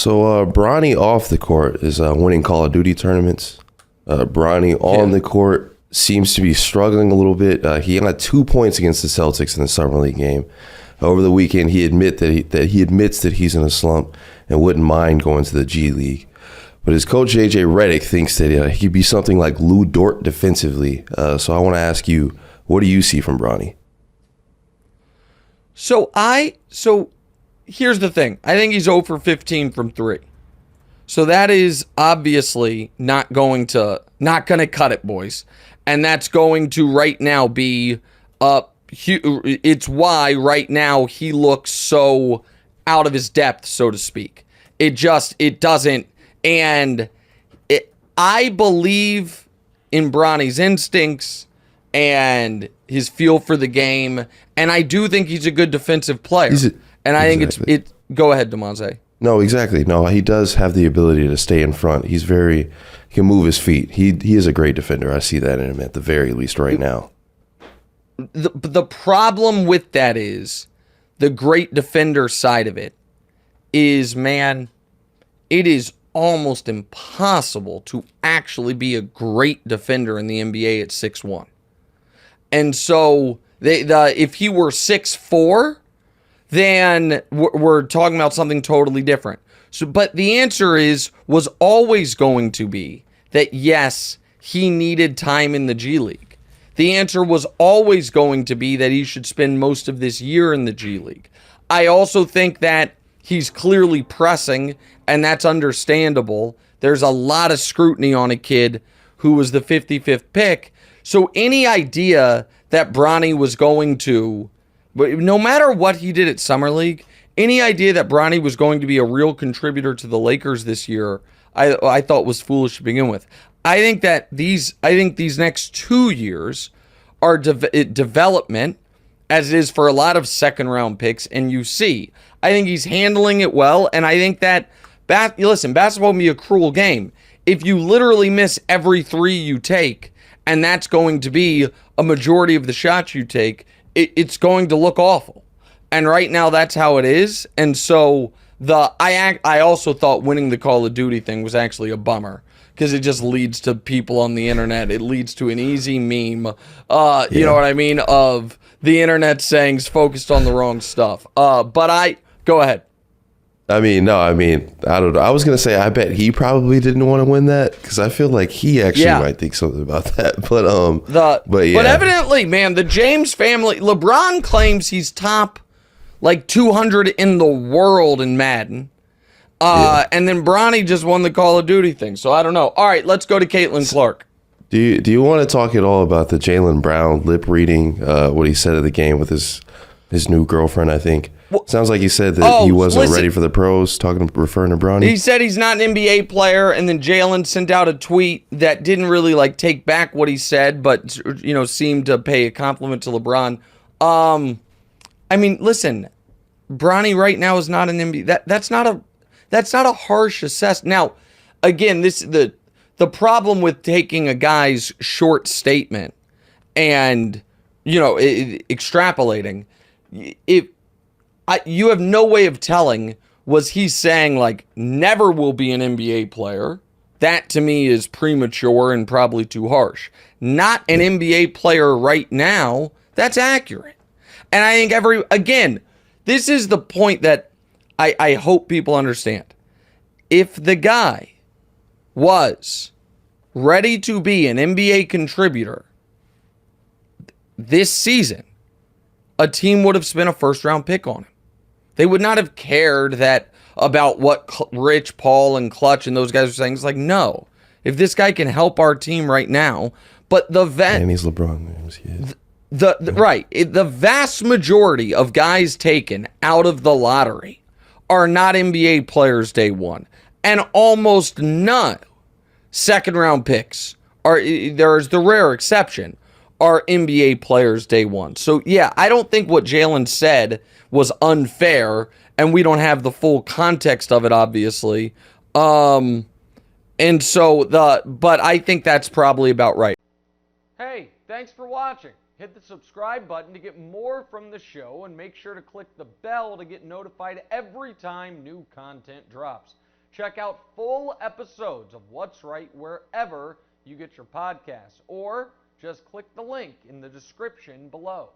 So Bronny off the court is winning Call of Duty tournaments. Bronny on the court seems to be struggling a little bit. He got 2 points against the Celtics in the Summer League game. Over the weekend, he admits that he's in a slump and wouldn't mind going to the G League. But his coach, J.J. Redick, thinks that he could be something like Lou Dort defensively. So I want to ask you, what do you see from Bronny? So here's the thing. I think he's 0 for 15 from 3. So that is obviously not going to cut it, boys. And that's going to right now be it's why right now he looks so out of his depth, so to speak. It doesn't. And I believe in Bronny's instincts and his feel for the game. And I do think he's a good defensive player. I think go ahead, DeMonte. No, exactly. No, he does have the ability to stay in front. He can move his feet. He is a great defender. I see that in him at the very least right now. The problem with that is the great defender side of it is, man, it is almost impossible to actually be a great defender in the NBA at 6'1". And so if he were 6'4", then we're talking about something totally different. So, but the answer was always going to be that, yes, he needed time in the G League. The answer was always going to be that he should spend most of this year in the G League. I also think that he's clearly pressing, and that's understandable. There's a lot of scrutiny on a kid who was the 55th pick. So any idea that Bronny was going to, no matter what he did at Summer League, any idea that Bronny was going to be a real contributor to the Lakers this year, I thought was foolish to begin with. I think these next 2 years are development, as it is for a lot of second-round picks, and you see. I think he's handling it well, and I think that, basketball can be a cruel game. If you literally miss every three you take, and that's going to be a majority of the shots you take, it's going to look awful. And right now, that's how it is. And so I also thought winning the Call of Duty thing was actually a bummer, because it just leads to people on the internet. It leads to an easy meme, you know what I mean, of the internet sayings focused on the wrong stuff. Go ahead. I don't know. I was going to say, I bet he probably didn't want to win that, because I feel like he actually might think something about that. But evidently, man, the James family, LeBron claims he's top like 200 in the world in Madden. And then Bronny just won the Call of Duty thing. So I don't know. All right, let's go to Caitlin Clark. Do you want to talk at all about the Jaylen Brown lip reading, what he said at the game with his new girlfriend, I think? Sounds like he said that he wasn't ready for the pros, referring to Bronny. He said he's not an NBA player, and then Jaylen sent out a tweet that didn't really take back what he said, but seemed to pay a compliment to LeBron. Listen, Bronny right now is not an NBA. That's not a harsh assessment. Now, again, the problem with taking a guy's short statement and extrapolating, you have no way of telling, was he saying never will be an NBA player? That to me is premature and probably too harsh. Not an NBA player right now, that's accurate. And I think this is the point that I hope people understand. If the guy was ready to be an NBA contributor this season, a team would have spent a first-round pick on him. They would not have cared about what Rich, Paul, and Clutch and those guys are saying. It's no. If this guy can help our team right now, but and he's LeBron James. The vast majority of guys taken out of the lottery are not NBA players day one, and almost none second-round picks there's the rare exception, are NBA players day one. So, yeah, I don't think what Jaylen said was unfair, and we don't have the full context of it, obviously. But I think that's probably about right. Hey, thanks for watching. Hit the subscribe button to get more from the show, and make sure to click the bell to get notified every time new content drops. Check out full episodes of What's Right wherever you get your podcasts, or just click the link in the description below.